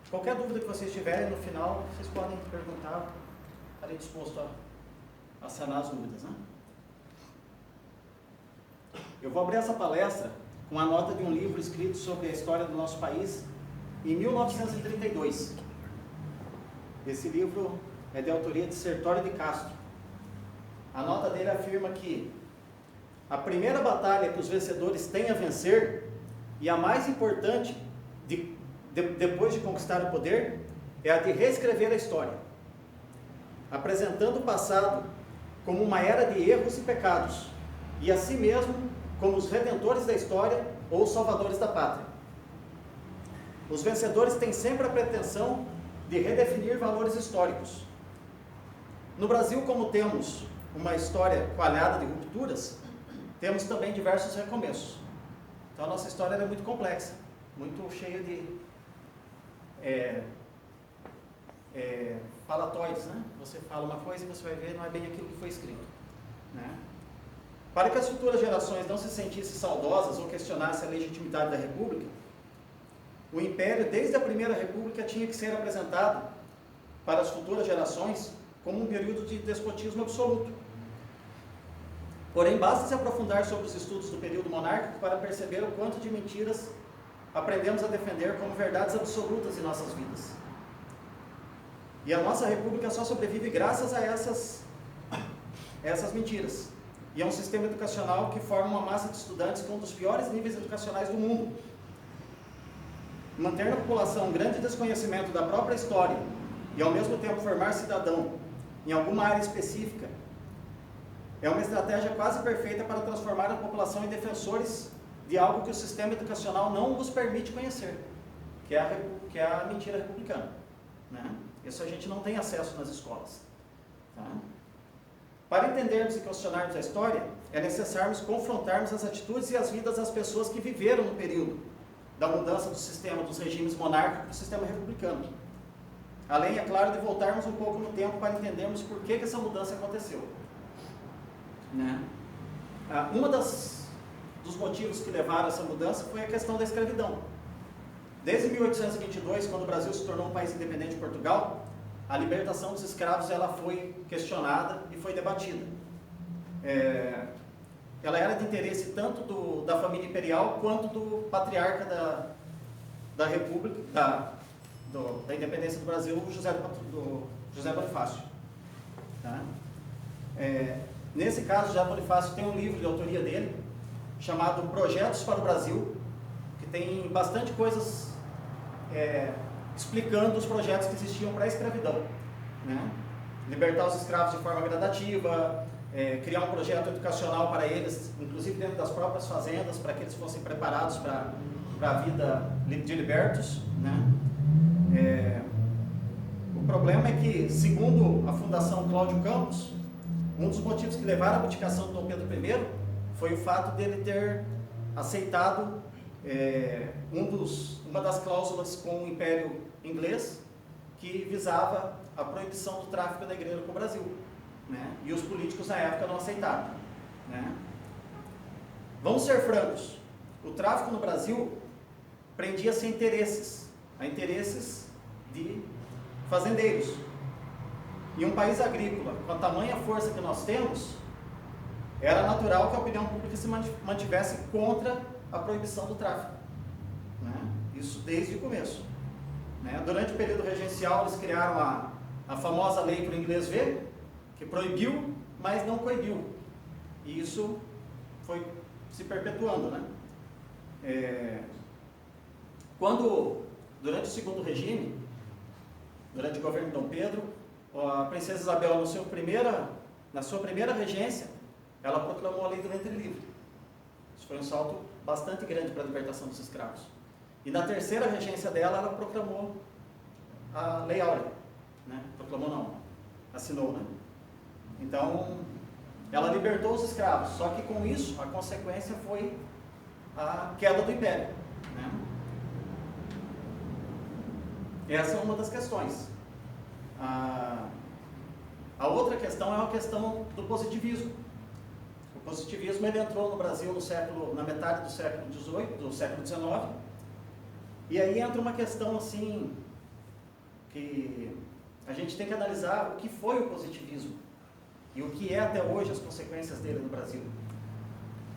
Qualquer dúvida que vocês tiverem no final, vocês podem perguntar, estarei disposto a sanar as dúvidas, né? Eu vou abrir essa palestra com a nota de um livro escrito sobre a história do nosso país em 1932. Esse livro é de autoria de Sertório de Castro. A nota dele afirma que a primeira batalha que os vencedores têm a vencer, e a mais importante depois de conquistar o poder, é a de reescrever a história, apresentando o passado como uma era de erros e pecados, e a si mesmo como os redentores da história ou os salvadores da pátria. Os vencedores têm sempre a pretensão de redefinir valores históricos. No Brasil, como temos uma história coalhada de rupturas, temos também diversos recomeços. Então a nossa história é muito complexa, muito cheia de falatóides, né? Você fala uma coisa e você vai ver, não é bem aquilo que foi escrito, né? Para que as futuras gerações não se sentissem saudosas ou questionassem a legitimidade da República, o Império, desde a Primeira República, tinha que ser apresentado para as futuras gerações como um período de despotismo absoluto. Porém, basta se aprofundar sobre os estudos do período monárquico para perceber o quanto de mentiras aprendemos a defender como verdades absolutas em nossas vidas. E a nossa República só sobrevive graças a essas mentiras. E é um sistema educacional que forma uma massa de estudantes com um dos piores níveis educacionais do mundo. Manter na população um grande desconhecimento da própria história e ao mesmo tempo formar cidadão em alguma área específica é uma estratégia quase perfeita para transformar a população em defensores de algo que o sistema educacional não os permite conhecer, que é a mentira republicana, né? Isso a gente não tem acesso nas escolas, tá? Para entendermos e questionarmos a história, é necessário confrontarmos as atitudes e as vidas das pessoas que viveram no período da mudança do sistema, dos regimes monárquicos para o sistema republicano. Além, é claro, de voltarmos um pouco no tempo para entendermos por que essa mudança aconteceu, né? Dos motivos que levaram a essa mudança foi a questão da escravidão. Desde 1822, quando o Brasil se tornou um país independente de Portugal, a libertação dos escravos ela foi questionada e foi debatida. Ela era de interesse tanto da família imperial quanto do patriarca da República, da independência do Brasil, José Bonifácio. Tá? Nesse caso, José Bonifácio tem um livro de autoria dele, chamado Projetos para o Brasil, que tem bastante coisas explicando os projetos que existiam para a escravidão, né? Libertar os escravos de forma gradativa, criar um projeto educacional para eles, inclusive dentro das próprias fazendas, para que eles fossem preparados para a vida de libertos, né? O problema é que, segundo a Fundação Cláudio Campos, um dos motivos que levaram à abdicação de Dom Pedro I foi o fato dele ter aceitado uma das cláusulas com o Império Inglês, que visava a proibição do tráfico negreiro com o Brasil, né? E os políticos na época não aceitaram, né? Vamos ser francos, o tráfico no Brasil prendia-se a interesses de fazendeiros. Em um país agrícola, com a tamanha força que nós temos, era natural que a opinião pública se mantivesse contra a proibição do tráfico, né? Isso desde o começo, né? Durante o período regencial, eles criaram a famosa lei por inglês ver, que proibiu, mas não coibiu. E isso foi se perpetuando, né? Durante o segundo regime, durante o governo de Dom Pedro, a princesa Isabel, na sua primeira regência, ela proclamou a lei do ventre livre. Isso foi um salto bastante grande para a libertação dos escravos. E na terceira regência dela, ela proclamou a Lei Áurea, né? Proclamou não, assinou, né? Então, ela libertou os escravos, só que com isso, a consequência foi a queda do Império, né? Essa é uma das questões. A outra questão é a questão do positivismo. O positivismo ele entrou no Brasil na metade do século XVIII, do século XIX, e aí entra uma questão assim, que a gente tem que analisar o que foi o positivismo e o que é até hoje as consequências dele no Brasil.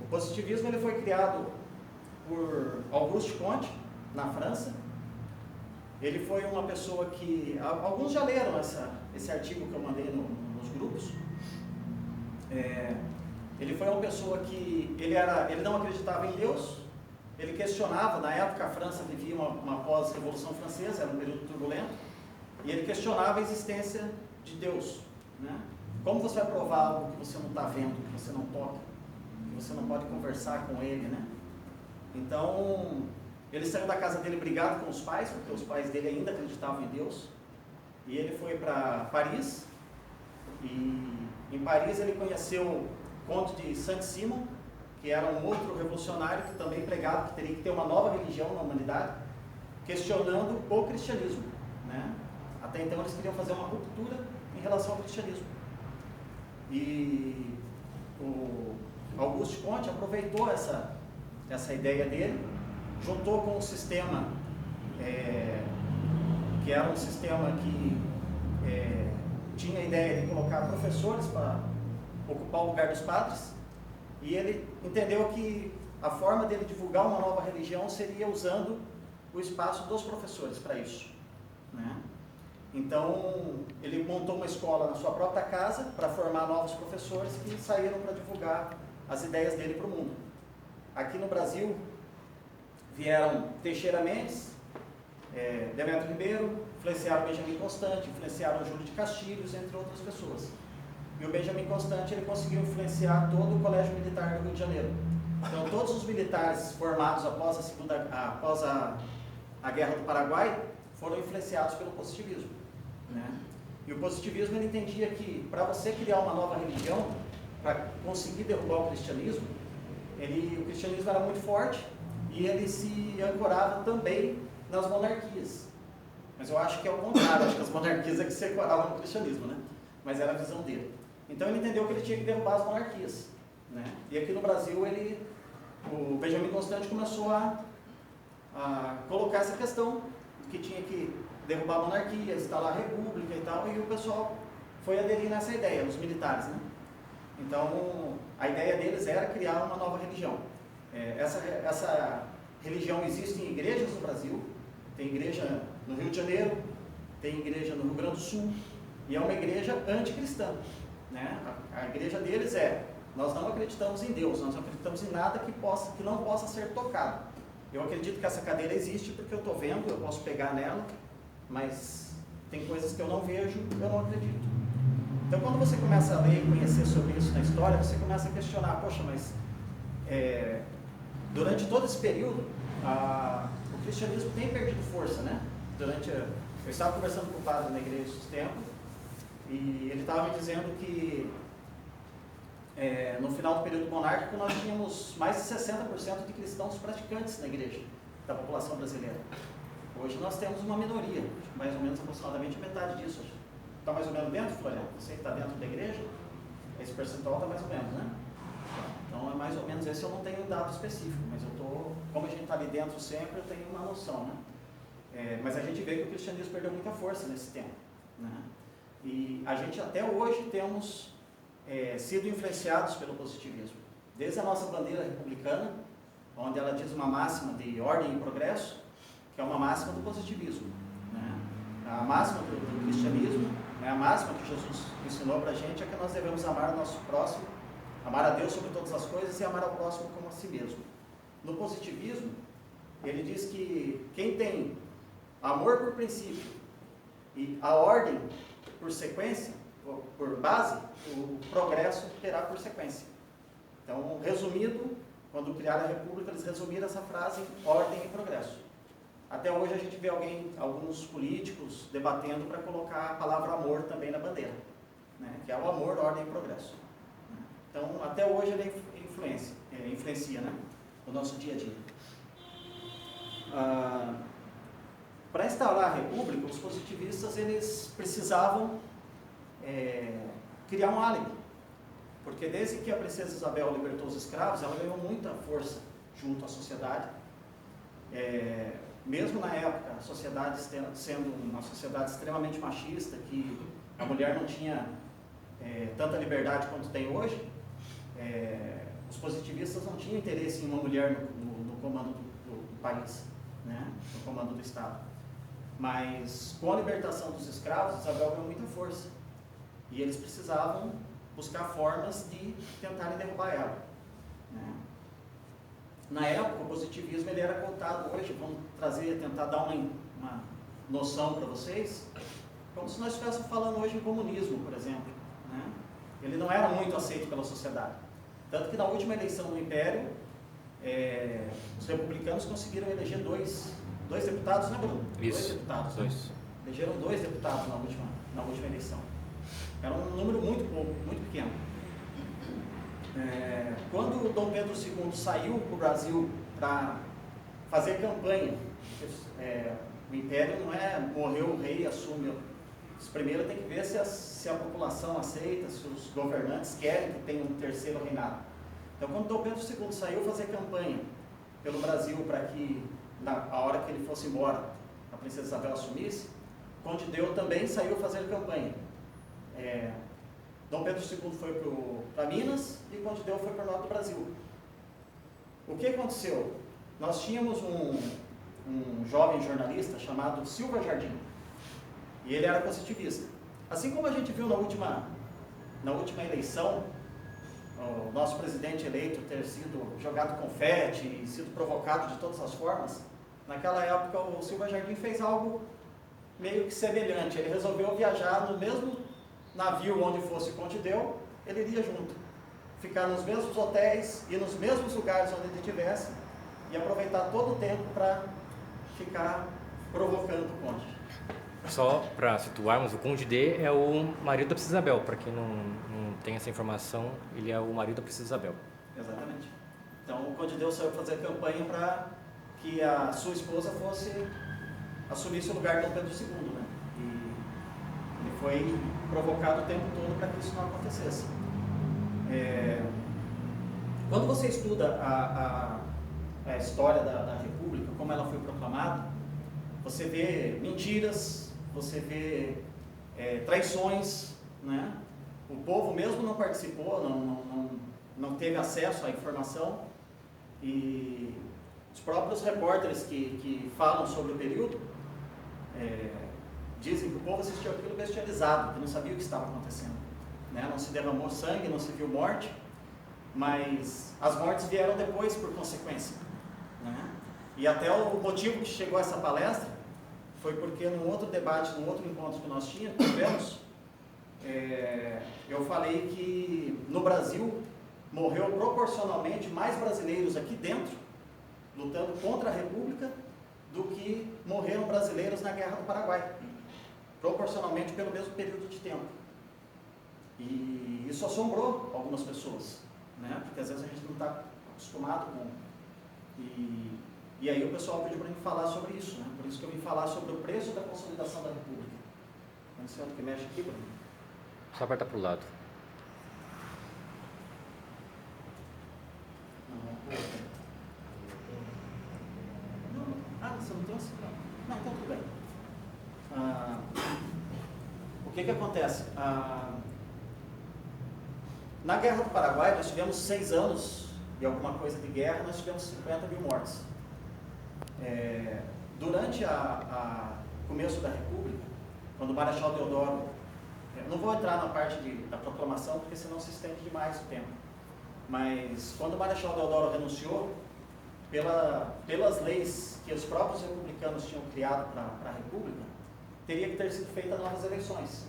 O positivismo ele foi criado por Auguste Comte, na França. Ele foi uma pessoa que... Alguns já leram esse artigo que eu mandei nos grupos. Ele foi uma pessoa que... Ele não acreditava em Deus. Ele questionava, na época a França vivia uma pós-revolução francesa, era um período turbulento. E ele questionava a existência de Deus, né? Como você vai provar algo que você não está vendo, que você não toca, que você não pode conversar com ele, né? Então, ele saiu da casa dele brigado com os pais, porque os pais dele ainda acreditavam em Deus. E ele foi para Paris. E em Paris ele conheceu o Conde de Saint-Simon, que era um outro revolucionário que também pregava que teria que ter uma nova religião na humanidade, questionando o cristianismo, né? Até então eles queriam fazer uma ruptura em relação ao cristianismo. E o Auguste Comte aproveitou essa ideia dele, juntou com um sistema que era um sistema que tinha a ideia de colocar professores para ocupar o lugar dos padres, e ele entendeu que a forma dele divulgar uma nova religião seria usando o espaço dos professores para isso, né? Então, ele montou uma escola na sua própria casa para formar novos professores que saíram para divulgar as ideias dele para o mundo. Aqui no Brasil, vieram Teixeira Mendes, Demetrio Ribeiro, influenciaram Benjamin Constant, influenciaram Júlio de Castilhos, entre outras pessoas. E o Benjamin Constant ele conseguiu influenciar todo o Colégio Militar do Rio de Janeiro. Então, todos os militares formados após a Guerra do Paraguai foram influenciados pelo positivismo, né? E o positivismo ele entendia que para você criar uma nova religião, para conseguir derrubar o cristianismo, o cristianismo era muito forte e ele se ancorava também nas monarquias. Mas eu acho que é o contrário, acho que as monarquias é que se ancoravam no cristianismo, né? Mas era a visão dele. Então ele entendeu que ele tinha que derrubar as monarquias, né? E aqui no Brasil o Benjamin Constant começou a colocar essa questão que tinha que derrubar a monarquia, instalar a república e tal, e o pessoal foi aderir nessa ideia, os militares, né? Então, a ideia deles era criar uma nova religião. Essa religião existe em igrejas no Brasil, tem igreja no Rio de Janeiro, tem igreja no Rio Grande do Sul, e é uma igreja anticristã, né? A igreja deles nós não acreditamos em Deus, nós não acreditamos em nada que não possa ser tocado. Eu acredito que essa cadeira existe porque eu estou vendo, eu posso pegar nela, mas tem coisas que eu não vejo, eu não acredito. Então, quando você começa a ler e conhecer sobre isso na história, você começa a questionar, poxa, mas durante todo esse período, o cristianismo tem perdido força, né? Eu estava conversando com o padre na igreja esses tempos, e ele estava me dizendo que no final do período monárquico nós tínhamos mais de 60% de cristãos praticantes na igreja, da população brasileira. Hoje nós temos uma minoria, mais ou menos aproximadamente metade disso. Está mais ou menos dentro, Floriano? Você que está dentro da igreja, esse percentual está mais ou menos, né? Então é mais ou menos esse, eu não tenho dado específico, mas como a gente está ali dentro sempre, eu tenho uma noção, né? Mas a gente vê que o cristianismo perdeu muita força nesse tempo, né? E a gente até hoje temos sido influenciados pelo positivismo. Desde a nossa bandeira republicana, onde ela diz uma máxima de ordem e progresso, que é uma máxima do positivismo, né? A máxima do cristianismo, né? A máxima que Jesus ensinou para a gente é que nós devemos amar o nosso próximo, amar a Deus sobre todas as coisas e amar ao próximo como a si mesmo. No positivismo, ele diz que quem tem amor por princípio e a ordem por sequência, por base, o progresso terá por sequência. Então, resumido, quando criaram a República, eles resumiram essa frase em ordem e progresso. Até hoje a gente vê alguns políticos debatendo para colocar a palavra amor também na bandeira, né? Que é o amor, ordem e progresso. Então, até hoje ele influencia, né? O nosso dia a dia. Para instaurar a República, os positivistas eles precisavam criar um álibi, porque desde que a princesa Isabel libertou os escravos, ela ganhou muita força junto à sociedade. mesmo na época, a sociedade sendo uma sociedade extremamente machista, que a mulher não tinha tanta liberdade quanto tem hoje, os positivistas não tinham interesse em uma mulher no comando do país, né? No comando do Estado. Mas com a libertação dos escravos, Isabel ganhou muita força. E eles precisavam buscar formas de tentarem derrubar ela, né? Na época, o positivismo ele era contado hoje, vamos tentar dar uma noção para vocês, como se nós estivéssemos falando hoje em comunismo, por exemplo, né? Ele não era muito aceito pela sociedade. Tanto que na última eleição no Império, os republicanos conseguiram eleger dois deputados, né, Bruno? Isso, 2 deputados. dois. Elegeram 2 deputados na última eleição. Era um número muito pouco, muito pequeno. Quando Dom Pedro II saiu para o Brasil para fazer campanha, o Império não é morreu o rei e assume. Primeiro tem que ver se a população aceita, se os governantes querem que tenha um terceiro reinado. Então, quando Dom Pedro II saiu fazer campanha pelo Brasil para que, a hora que ele fosse embora, a princesa Isabel assumisse, Conde Deu também saiu fazer campanha. Dom Pedro II foi para Minas e Conde Deu foi para o norte do Brasil. O que aconteceu? Nós tínhamos um jovem jornalista chamado Silva Jardim, e ele era positivista. Assim como a gente viu na última eleição, o nosso presidente eleito ter sido jogado confete e sido provocado de todas as formas, naquela época o Silva Jardim fez algo meio que semelhante. Ele resolveu viajar no mesmo navio onde fosse Conde Deu, ele iria junto, ficar nos mesmos hotéis e nos mesmos lugares onde ele estivesse e aproveitar todo o tempo para ficar provocando o Conde. Só para situarmos, o Conde D é o marido da Princesa Isabel. Para quem não tem essa informação, ele é o marido da Princesa Isabel. Exatamente. Então o Conde Deu saiu fazer campanha para que a sua esposa assumisse o lugar de Dom Pedro II, né? E ele foi provocado o tempo todo para que isso não acontecesse. Quando você estuda a história da República, como ela foi proclamada, você vê mentiras, você vê traições, né? O povo mesmo não participou, não teve acesso à informação, e os próprios repórteres que falam sobre o período dizem que o povo assistiu aquilo bestializado, que não sabia o que estava acontecendo, né? Não se derramou sangue, não se viu morte, mas as mortes vieram depois por consequência, né? E até o motivo que chegou a essa palestra foi porque num outro debate, num outro encontro que nós tivemos, eu falei que no Brasil morreu proporcionalmente mais brasileiros aqui dentro, lutando contra a República, do que morreram brasileiros na Guerra do Paraguai, proporcionalmente pelo mesmo período de tempo. E isso assombrou algumas pessoas, né? Porque às vezes a gente não está acostumado com... E aí o pessoal pediu para mim falar sobre isso, né? Por isso que eu vim falar sobre o preço da consolidação da República. Não sei onde que mexe aqui, Bruno. Só apertar para o lado. Você não trouxe? Não, então tudo bem. O que acontece? Na Guerra do Paraguai, nós tivemos 6 anos e alguma coisa de guerra, nós tivemos 50 mil mortes. Durante o começo da República, quando o Marechal Deodoro... não vou entrar na parte da proclamação, porque senão se estende demais o tempo. Mas quando o Marechal Deodoro renunciou, pelas leis que os próprios republicanos tinham criado para a República, teria que ter sido feitas novas eleições.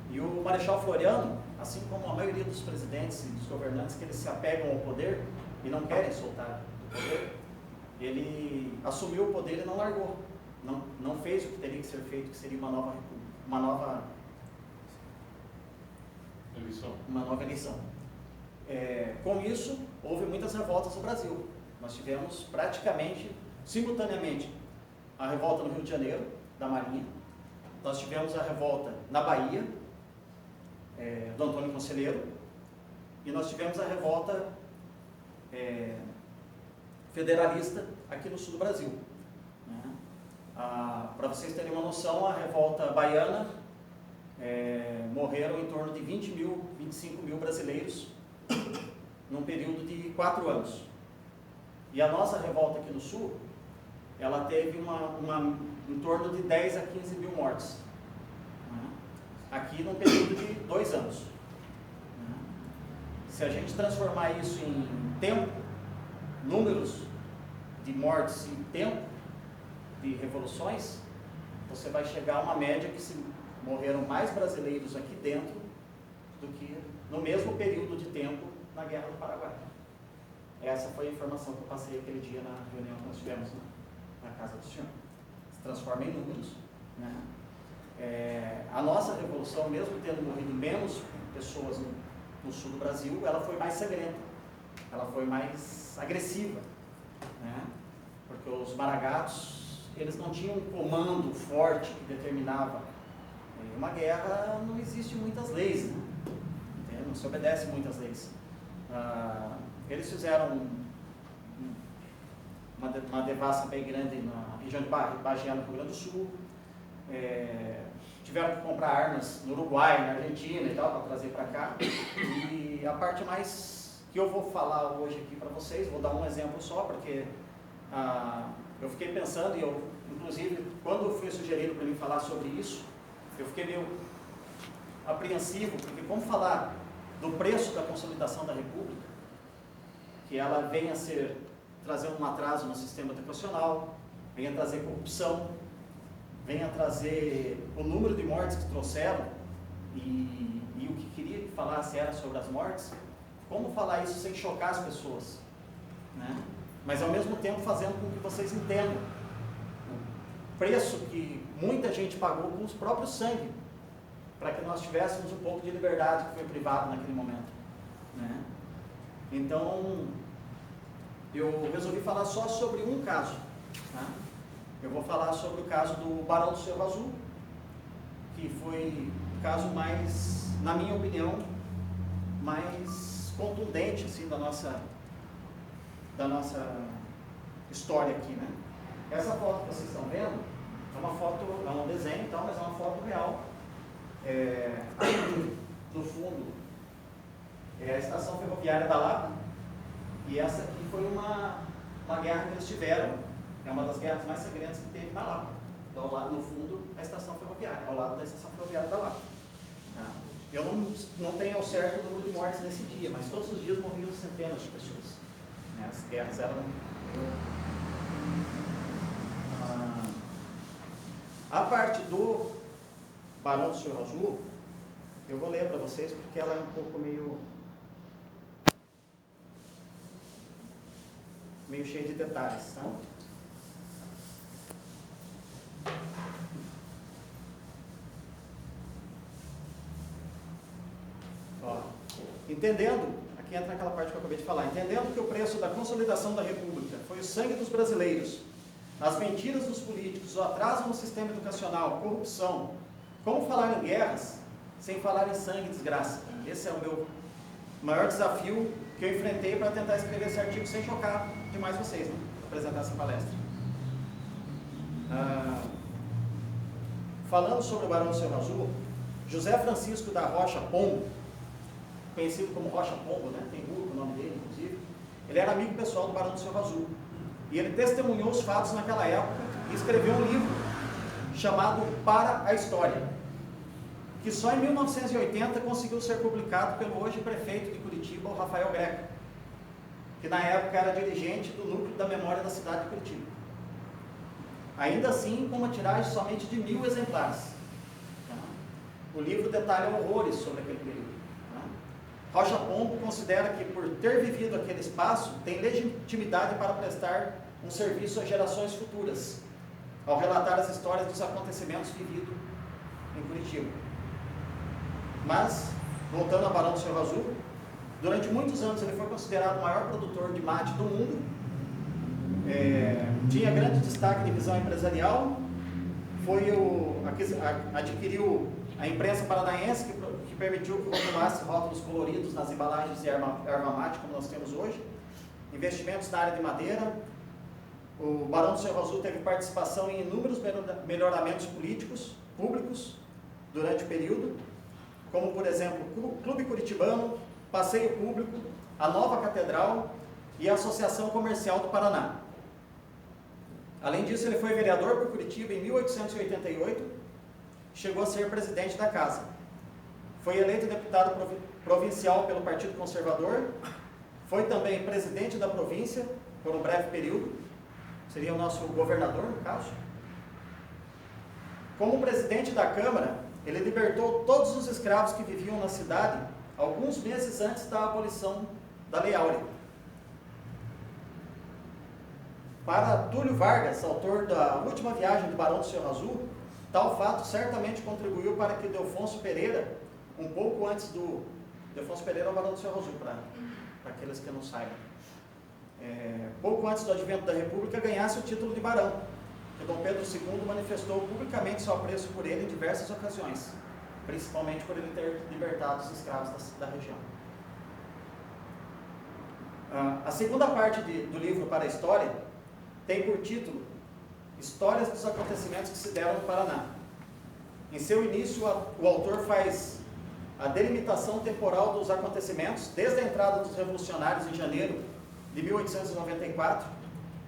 E o Marechal Floriano, assim como a maioria dos presidentes e dos governantes que eles se apegam ao poder e não querem soltar o poder, ele assumiu o poder e não largou. Não fez o que teria que ser feito, que seria uma nova eleição. Com isso, houve muitas revoltas no Brasil. Nós tivemos praticamente, simultaneamente, a revolta no Rio de Janeiro, da Marinha. Nós tivemos a revolta na Bahia, do Antônio Conselheiro. E nós tivemos a revolta federalista aqui no sul do Brasil, né? Para vocês terem uma noção, a revolta baiana, morreram em torno de 20 mil, 25 mil brasileiros num período de 4 anos. E a nossa revolta aqui no Sul, ela teve em torno de 10 a 15 mil mortes. Aqui num período de 2 anos. Se a gente transformar isso em tempo, números de mortes em tempo, de revoluções, você vai chegar a uma média que se morreram mais brasileiros aqui dentro do que no mesmo período de tempo na Guerra do Paraguai. Essa foi a informação que eu passei aquele dia na reunião que nós tivemos na casa do senhor. Se transforma em números, né? A nossa revolução, mesmo tendo morrido menos pessoas no sul do Brasil, ela foi mais sangrenta, ela foi mais agressiva, né? Porque os maragatos, eles não tinham um comando forte que determinava. Em uma guerra não existe muitas leis, né? Não se obedece muitas leis. Eles fizeram uma devassa bem grande na região de Bagé, no Rio Grande do Sul. Tiveram que comprar armas no Uruguai, na Argentina e tal, para trazer para cá. E a parte mais que eu vou falar hoje aqui para vocês, vou dar um exemplo só, porque eu fiquei pensando, e eu, inclusive, quando foi sugerido para mim falar sobre isso, eu fiquei meio apreensivo, porque como falar do preço da consolidação da República, que ela venha trazer um atraso no sistema educacional, venha trazer corrupção, venha trazer o número de mortes que trouxeram, e o que queria que falasse era sobre as mortes, como falar isso sem chocar as pessoas, né? Mas ao mesmo tempo fazendo com que vocês entendam o preço que muita gente pagou com os próprios sangue, para que nós tivéssemos um pouco de liberdade que foi privado naquele momento, né? Então, eu resolvi falar só sobre um caso, tá? Eu vou falar sobre o caso do Barão do Cerro Azul, que foi o caso mais, na minha opinião, mais contundente assim, da nossa história aqui, né? Essa foto que vocês estão vendo é uma foto, é um desenho, então, mas é uma foto real. No fundo é a estação ferroviária da Lapa, e essa aqui foi uma guerra que eles tiveram, é uma das guerras mais sangrentas que teve na Lapa. Então lá no fundo a estação ferroviária, ao lado da estação ferroviária da Lapa. Eu não tenho ao certo o número de mortes nesse dia, mas todos os dias morriam centenas de pessoas, né? As guerras eram... A parte do Barão do Cerro Azul, eu vou ler para vocês porque ela é um pouco meio cheia de detalhes, tá? Entendendo, aqui entra aquela parte que eu acabei de falar, entendendo que o preço da consolidação da República foi o sangue dos brasileiros, as mentiras dos políticos, o atraso no sistema educacional, corrupção, como falar em guerras sem falar em sangue e desgraça? Esse é o meu maior desafio que eu enfrentei para tentar escrever esse artigo sem chocar demais vocês, né? Apresentar essa palestra. Falando sobre o Barão do Cerro Azul, José Francisco da Rocha Pombo, conhecido como Rocha Pombo, né? Tem rua com o nome dele, inclusive, ele era amigo pessoal do Barão do Cerro Azul. E ele testemunhou os fatos naquela época e escreveu um livro chamado Para a História, que só em 1980 conseguiu ser publicado pelo hoje prefeito de Curitiba, o Rafael Greco, que na época era dirigente do núcleo da memória da cidade de Curitiba. Ainda assim, com uma tiragem somente de 1000 exemplares. O livro detalha horrores sobre aquele período. Rocha Pombo considera que, por ter vivido aquele espaço, tem legitimidade para prestar um serviço às gerações futuras, ao relatar as histórias dos acontecimentos vividos em Curitiba. Mas, voltando a Barão do Cerro Azul, durante muitos anos ele foi considerado o maior produtor de mate do mundo, tinha grande destaque de visão empresarial, adquiriu a imprensa paranaense, que permitiu que rotulasse rótulos coloridos nas embalagens de erva mate, como nós temos hoje, investimentos na área de madeira, O Barão do Cerro Azul teve participação em inúmeros melhoramentos políticos, públicos, durante o período, como, por exemplo, o Clube Curitibano, Passeio Público, a Nova Catedral e a Associação Comercial do Paraná. Além disso, ele foi vereador por Curitiba em 1888, chegou a ser presidente da Casa. Foi eleito deputado provincial pelo Partido Conservador, foi também presidente da província por um breve período, seria o nosso governador, no caso. Como presidente da Câmara, ele libertou todos os escravos que viviam na cidade alguns meses antes da abolição da Lei Áurea. Para Túlio Vargas, autor da Última Viagem do Barão do Cerro Azul, tal fato certamente contribuiu para que Delfonso Pereira, um pouco antes do... Delfonso Pereira é o Barão do Cerro Azul, para aqueles que não saibam. Pouco antes do advento da República, ganhasse o título de barão, que Dom Pedro II manifestou publicamente seu apreço por ele em diversas ocasiões, principalmente por ele ter libertado os escravos da região. A segunda parte do livro Para a História tem por título Histórias dos acontecimentos que se deram no Paraná. Em seu início, o autor faz a delimitação temporal dos acontecimentos, desde a entrada dos revolucionários em janeiro de 1894,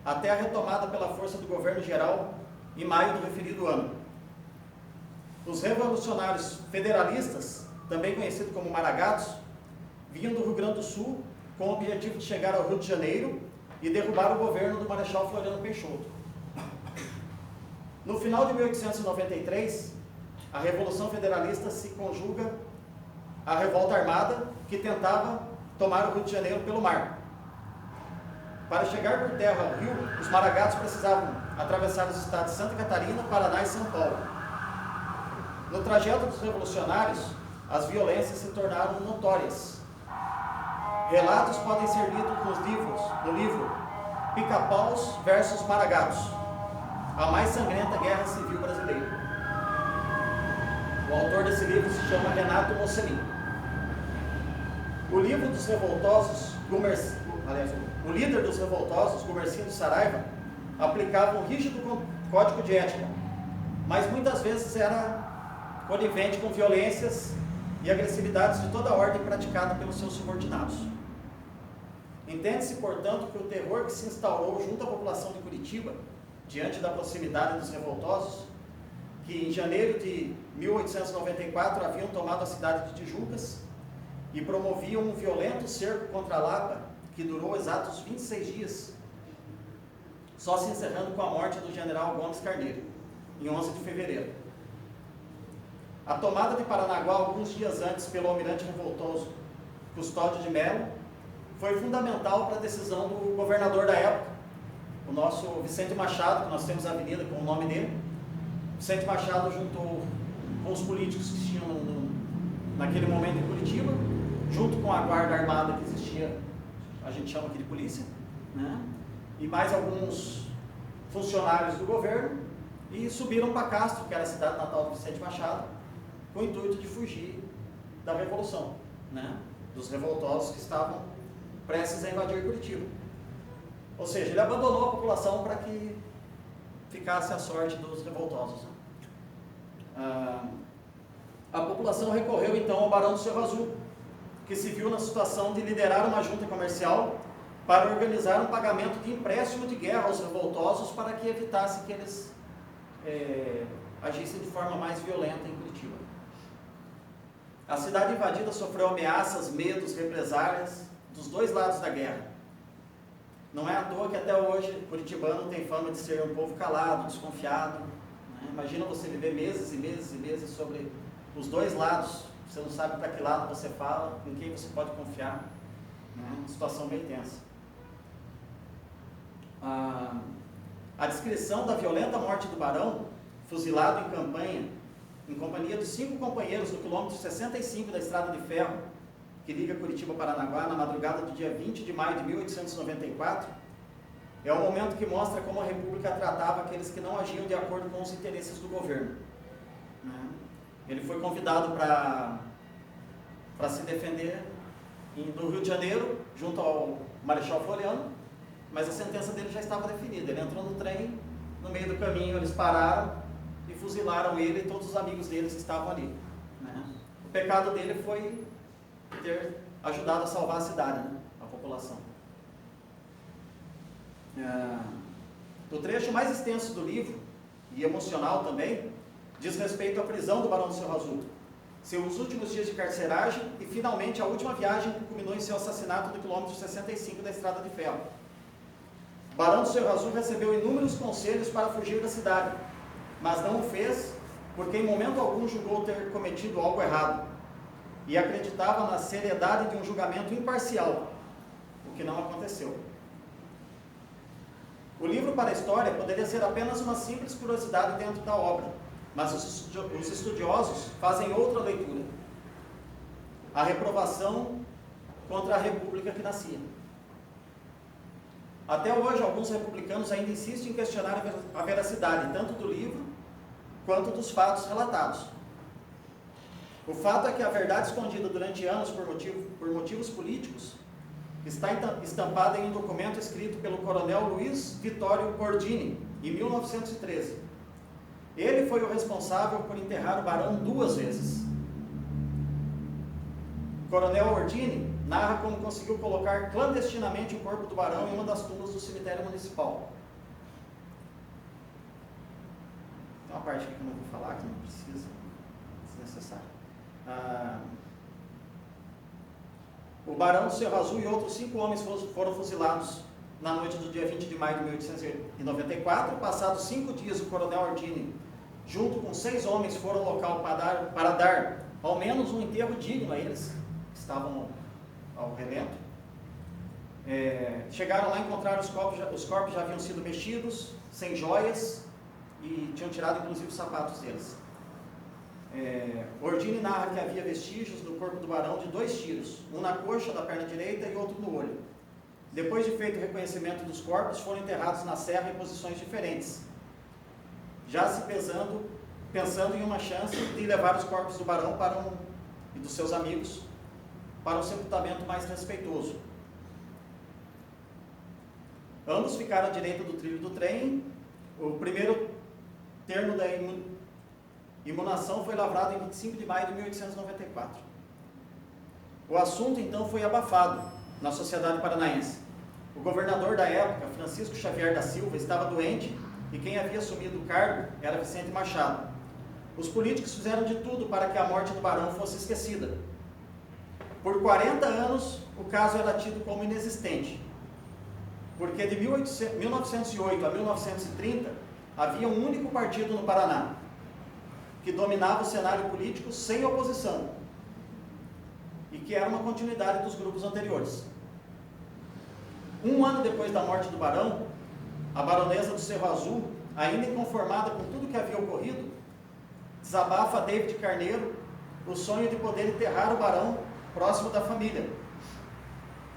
até a retomada pela força do governo geral em maio do referido ano. Os revolucionários federalistas, também conhecidos como maragatos, vinham do Rio Grande do Sul com o objetivo de chegar ao Rio de Janeiro e derrubar o governo do Marechal Floriano Peixoto. No final de 1893, a Revolução Federalista se conjuga à revolta armada que tentava tomar o Rio de Janeiro pelo mar. Para chegar por terra ao rio, os maragatos precisavam atravessar os estados de Santa Catarina, Paraná e São Paulo. No trajeto dos revolucionários, as violências se tornaram notórias. Relatos podem ser lidos no livro Pica-Paus versus Maragatos, a mais sangrenta guerra civil brasileira. O autor desse livro se chama Renato Mocelin. O livro dos revoltosos, o líder dos revoltosos, Gumercindo Saraiva, aplicava um rígido código de ética, mas muitas vezes era conivente com violências e agressividades de toda ordem praticada pelos seus subordinados. Entende-se, portanto, que o terror que se instaurou junto à população de Curitiba, diante da proximidade dos revoltosos, que em janeiro de 1894 haviam tomado a cidade de Tijucas e promoviam um violento cerco contra a Lapa, que durou exatos 26 dias, só se encerrando com a morte do general Gomes Carneiro, em 11 de fevereiro. A tomada de Paranaguá, alguns dias antes, pelo almirante revoltoso Custódio de Mello, foi fundamental para a decisão do governador da época, o nosso Vicente Machado, que nós temos a avenida com o nome dele. Vicente Machado juntou com os políticos que tinham naquele momento em Curitiba, junto com a guarda armada que existia, a gente chama aqui de polícia, né? E mais alguns funcionários do governo, e subiram para Castro, que era a cidade natal do Vicente Machado, com o intuito de fugir da revolução, né? Dos revoltosos que estavam prestes a invadir Curitiba. Ou seja, ele abandonou a população para que ficasse a sorte dos revoltosos. A população recorreu então ao Barão do Cerro Azul, que se viu na situação de liderar uma junta comercial para organizar um pagamento de empréstimo de guerra aos revoltosos para que evitasse que eles agissem de forma mais violenta em Curitiba. A cidade invadida sofreu ameaças, medos, represálias dos dois lados da guerra. Não é à toa que até hoje Curitibano tem fama de ser um povo calado, desconfiado, né? Imagina você viver meses e meses e meses sobre os dois lados, você não sabe para que lado você fala, em quem você pode confiar, né? Uma situação bem tensa. A descrição da violenta morte do barão, fuzilado em campanha, em companhia de 5 companheiros no quilômetro 65 da estrada de ferro, que liga Curitiba a Paranaguá, na madrugada do dia 20 de maio de 1894, é o momento que mostra como a República tratava aqueles que não agiam de acordo com os interesses do governo. Ele foi convidado para se defender no Rio de Janeiro, junto ao Marechal Floriano, mas a sentença dele já estava definida. Ele entrou no trem, no meio do caminho eles pararam e fuzilaram ele e todos os amigos deles que estavam ali, né? O pecado dele foi ter ajudado a salvar a cidade, né? A população. O trecho mais extenso do livro, e emocional também, diz respeito à prisão do Barão do Cerro Azul, seus últimos dias de carceragem e finalmente a última viagem que culminou em seu assassinato no quilômetro 65 da Estrada de Ferro. Barão do Cerro Azul recebeu inúmeros conselhos para fugir da cidade, mas não o fez porque em momento algum julgou ter cometido algo errado e acreditava na seriedade de um julgamento imparcial, o que não aconteceu. O livro para a história poderia ser apenas uma simples curiosidade dentro da obra, mas os estudiosos fazem outra leitura: a reprovação contra a república que nascia. Até hoje, alguns republicanos ainda insistem em questionar a veracidade tanto do livro quanto dos fatos relatados. O fato é que a verdade escondida durante anos por motivos políticos está estampada em um documento escrito pelo coronel Luiz Vitório Ordini, em 1913. Ele foi o responsável por enterrar o barão 2 vezes. O coronel Ordini narra como conseguiu colocar clandestinamente o corpo do barão em uma das tumbas do cemitério municipal. Tem uma parte aqui que eu não vou falar, que não precisa, desnecessário. O Barão do Cerro Azul e outros 5 homens foram fuzilados na noite do dia 20 de maio de 1894. Passados 5 dias, o coronel Ordini, junto com 6 homens, foram ao local para dar ao menos um enterro digno a eles, que estavam ao relento. Chegaram lá e encontraram os corpos já haviam sido mexidos, sem joias, e tinham tirado inclusive os sapatos deles. Ordini narra que havia vestígios do corpo do barão de 2 tiros, um na coxa da perna direita e outro no olho. Depois de feito o reconhecimento dos corpos, foram enterrados na serra em posições diferentes, já se pensando em uma chance de levar os corpos do barão e dos seus amigos para um sepultamento mais respeitoso. Ambos ficaram à direita do trilho do trem. O primeiro termo da imunação foi lavrado em 25 de maio de 1894. O assunto então foi abafado na sociedade paranaense. O governador da época, Francisco Xavier da Silva, estava doente e quem havia assumido o cargo era Vicente Machado. Os políticos fizeram de tudo para que a morte do barão fosse esquecida. Por 40 anos, o caso era tido como inexistente, porque de 1908 a 1930 havia um único partido no Paraná que dominava o cenário político sem oposição e que era uma continuidade dos grupos anteriores. 1 ano depois da morte do barão, a baronesa do Cerro Azul, ainda inconformada com tudo que havia ocorrido, desabafa a David Carneiro o sonho de poder enterrar o barão próximo da família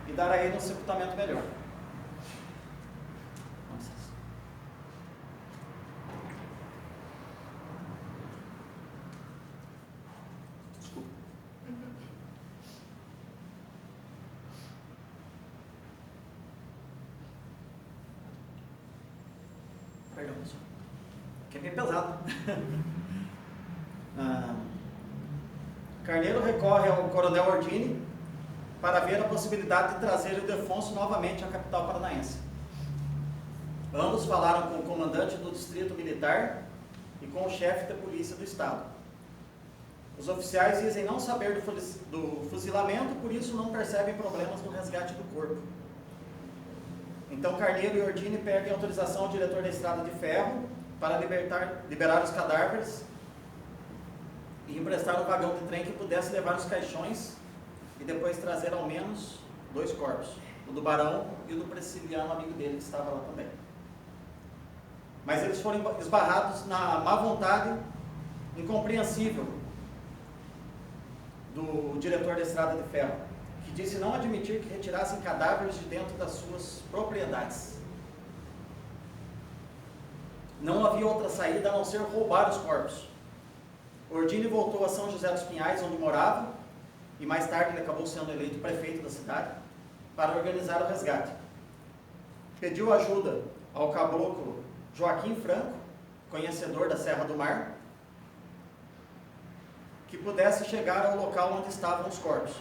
e dar a ele um sepultamento melhor. Desculpa. Perdão, pessoal. Que é bem pesado. Carneiro recorre ao coronel Ordini para ver a possibilidade de trazer Ildefonso novamente à capital paranaense. Ambos falaram com o comandante do distrito militar e com o chefe da polícia do estado. Os oficiais dizem não saber do fuzilamento, por isso não percebem problemas no resgate do corpo. Então Carneiro e Ordini pedem autorização ao diretor da Estrada de Ferro para liberar os cadáveres e emprestar um vagão de trem que pudesse levar os caixões e depois trazer ao menos 2 corpos, o do barão e o do Presciliano, amigo dele, que estava lá também. Mas eles foram esbarrados na má vontade incompreensível do diretor da Estrada de Ferro, que disse não admitir que retirassem cadáveres de dentro das suas propriedades. Não havia outra saída a não ser roubar os corpos. Ordini voltou a São José dos Pinhais, onde morava, e mais tarde ele acabou sendo eleito prefeito da cidade, para organizar o resgate. pediu ajuda ao caboclo Joaquim Franco, conhecedor da Serra do Mar, que pudesse chegar ao local onde estavam os corpos.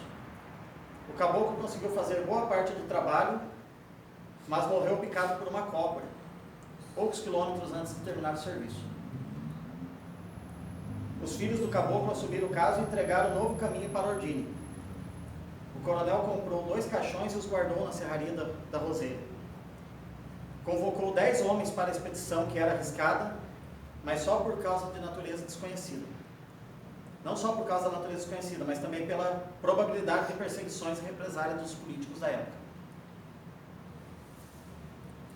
O caboclo conseguiu fazer boa parte do trabalho, mas morreu picado por uma cobra, poucos quilômetros antes de terminar o serviço. Os filhos do caboclo assumiram o caso e entregaram o novo caminho para Ordine. O coronel comprou 2 caixões e os guardou na serraria da Roseira. Convocou 10 homens para a expedição, que era arriscada, mas só por causa de natureza desconhecida. Não só por causa da natureza desconhecida, mas também pela probabilidade de perseguições e represálias dos políticos da época.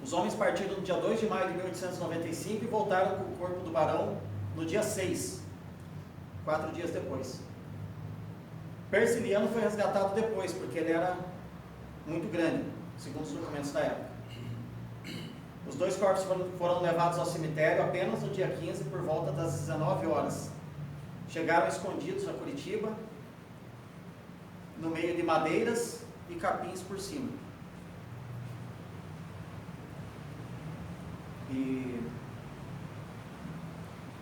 Os homens partiram no dia 2 de maio de 1895 e voltaram com o corpo do barão no dia 6, 4 dias depois. Persiliano foi resgatado depois, porque ele era muito grande, segundo os documentos da época. Os 2 corpos foram levados ao cemitério apenas no dia 15, por volta das 19 horas. Chegaram escondidos a Curitiba, no meio de madeiras e capins por cima. E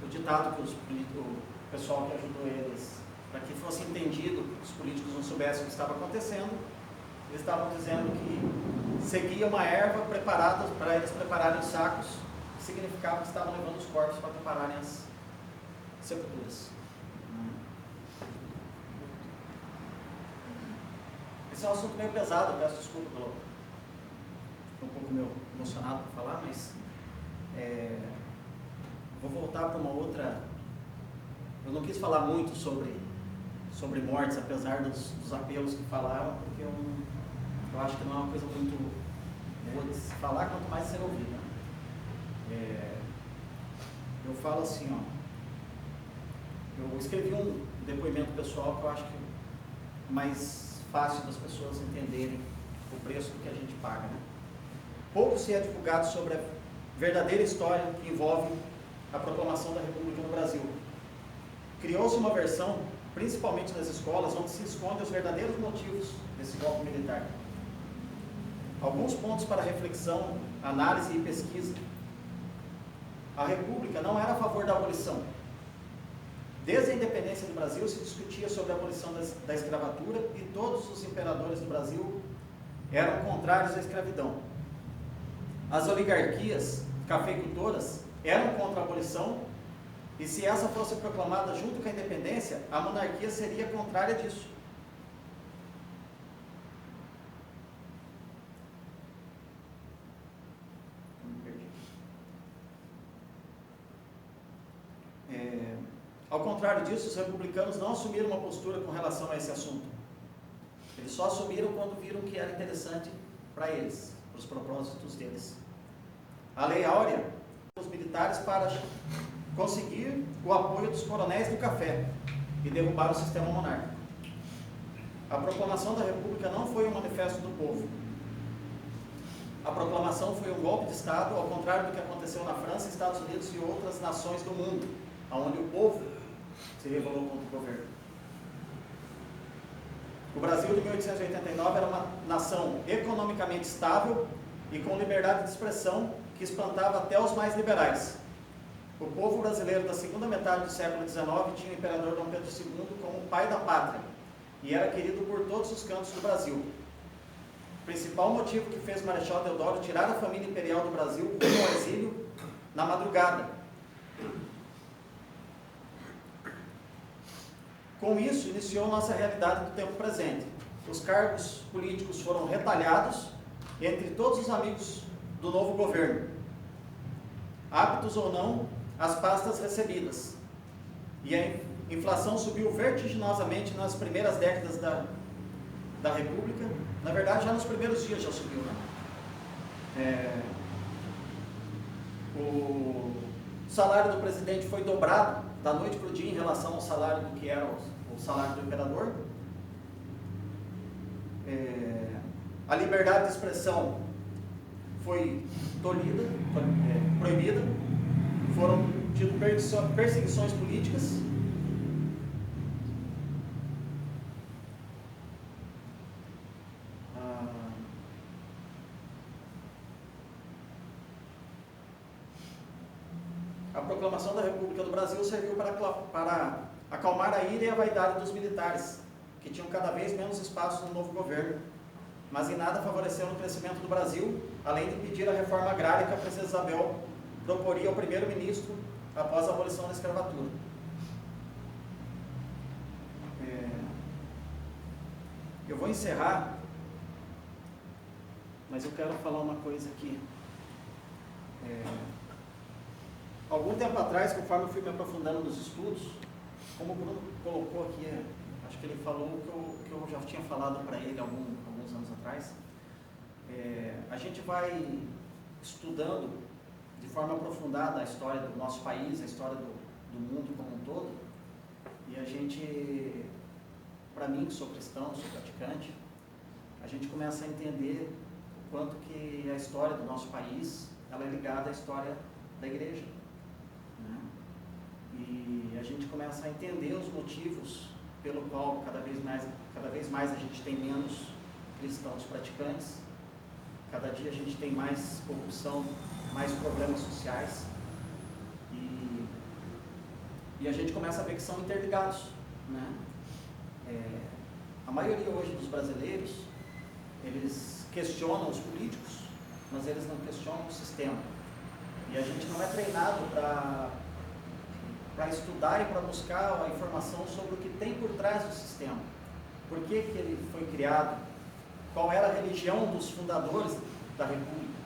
o ditado que o pessoal que ajudou eles, para que fosse entendido, os políticos não soubessem o que estava acontecendo, eles estavam dizendo que seguia uma erva preparada para eles prepararem os sacos, que significava que estavam levando os corpos para prepararem as sepulturas. Esse é um assunto meio pesado, eu peço desculpa pelo... Estou um pouco meio emocionado para falar, mas vou voltar para uma outra... Eu não quis falar muito sobre mortes, apesar dos apelos que falaram, porque eu acho que não é uma coisa muito boa de se falar, quanto mais ser ouvida. Eu falo assim, eu escrevi um depoimento pessoal que eu acho que é mais fácil das pessoas entenderem o preço do que a gente paga, né? Pouco se é divulgado sobre a verdadeira história que envolve a proclamação da República no Brasil. Criou-se uma versão, principalmente nas escolas, onde se esconde os verdadeiros motivos desse golpe militar. Alguns pontos para reflexão, análise e pesquisa. A República não era a favor da abolição. Desde a independência do Brasil se discutia sobre a abolição da escravatura e todos os imperadores do Brasil eram contrários à escravidão. As oligarquias cafeicultoras eram contra a abolição e se essa fosse proclamada junto com a independência, a monarquia seria contrária disso. Ao contrário disso, os republicanos não assumiram uma postura com relação a esse assunto. Eles só assumiram quando viram que era interessante para eles, para os propósitos deles. A Lei Áurea, os militares para conseguir o apoio dos coronéis do café e derrubar o sistema monárquico. A proclamação da República não foi um manifesto do povo. A proclamação foi um golpe de Estado, ao contrário do que aconteceu na França, Estados Unidos e outras nações do mundo, onde o povo se revoltou contra o governo. O Brasil de 1889 era uma nação economicamente estável e com liberdade de expressão que espantava até os mais liberais. O povo brasileiro da segunda metade do século XIX tinha o imperador Dom Pedro II como o pai da pátria e era querido por todos os cantos do Brasil. O principal motivo que fez Marechal Deodoro tirar a família imperial do Brasil rumo ao exílio na madrugada. Com isso, iniciou nossa realidade do tempo presente. Os cargos políticos foram retalhados entre todos os amigos do novo governo, aptos ou não às pastas recebidas. E a inflação subiu vertiginosamente nas primeiras décadas da República. Na verdade, já nos primeiros dias já subiu, né? O salário do presidente foi dobrado da noite para o dia em relação ao salário do que era o salário do imperador. A liberdade de expressão foi tolhida, proibida. Foram tidas perseguições políticas. a proclamação da República do Brasil serviu para acalmar a ira e a vaidade dos militares, que tinham cada vez menos espaço no novo governo, mas em nada favoreceu o crescimento do Brasil, além de impedir a reforma agrária que a princesa Isabel proporia ao primeiro-ministro após a abolição da escravatura. Eu vou encerrar, mas eu quero falar uma coisa aqui. Algum tempo atrás, conforme eu fui me aprofundando nos estudos, como o Bruno colocou aqui, acho que ele falou o que eu já tinha falado para ele alguns anos atrás, a gente vai estudando de forma aprofundada a história do nosso país, a história do mundo como um todo, e a gente, para mim que sou cristão, sou praticante, a gente começa a entender o quanto que a história do nosso país ela é ligada à história da igreja, né? E a gente começa a entender os motivos pelo qual cada vez mais a gente tem menos cristãos praticantes, cada dia a gente tem mais corrupção, mais problemas sociais, e a gente começa a ver que são interligados, né? A maioria hoje dos brasileiros, eles questionam os políticos, mas eles não questionam o sistema. E a gente não é treinado para estudar e para buscar a informação sobre o que tem por trás do sistema. Por que ele foi criado? Qual era a religião dos fundadores da República?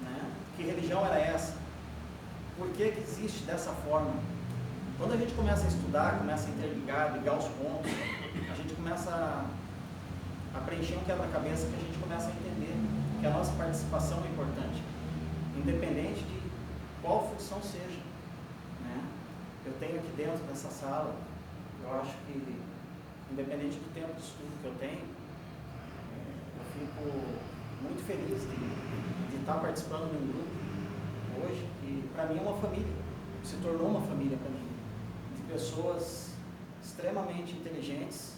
Né? Que religião era essa? Por que existe dessa forma? Quando a gente começa a estudar, começa a interligar, ligar os pontos, a gente começa a preencher um quebra-cabeça que a gente começa a entender que a nossa participação é importante, independente de qual função seja, né? Eu tenho aqui dentro dessa sala, eu acho que, independente do tempo de estudo que eu tenho, eu fico muito feliz de estar participando de um grupo hoje, que para mim é uma família, se tornou uma família para mim, de pessoas extremamente inteligentes,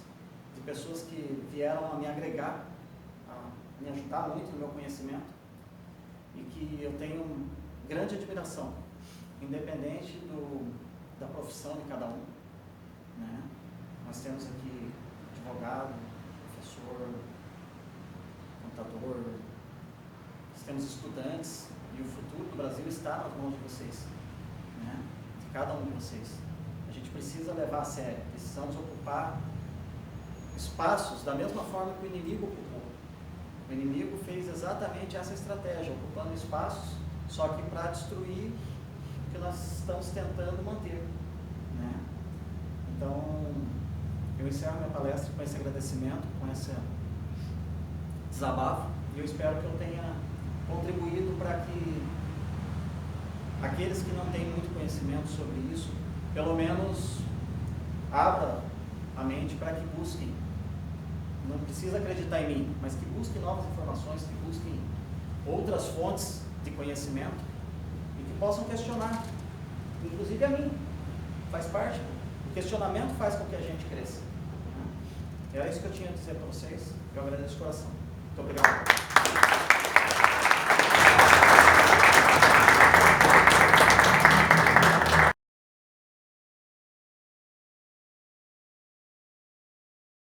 de pessoas que vieram a me agregar, me ajudar muito no meu conhecimento, e que eu tenho grande admiração, independente da profissão de cada um, né? Nós temos aqui advogado, professor, contador, nós temos estudantes, e o futuro do Brasil está nas mãos de vocês, né? De cada um de vocês. A gente precisa levar a sério, precisamos ocupar espaços da mesma forma que o inimigo ocupou. O inimigo fez exatamente essa estratégia, ocupando espaços, só que para destruir o que nós estamos tentando manter, né? Então, eu encerro minha palestra com esse agradecimento, com esse desabafo, e eu espero que eu tenha contribuído para que aqueles que não têm muito conhecimento sobre isso, pelo menos abra a mente para que busquem. Não precisa acreditar em mim, mas que busquem novas informações, que busquem outras fontes de conhecimento e que possam questionar, inclusive a mim, faz parte. O questionamento faz com que a gente cresça. Era isso que eu tinha a dizer para vocês. Eu agradeço de coração. Muito obrigado.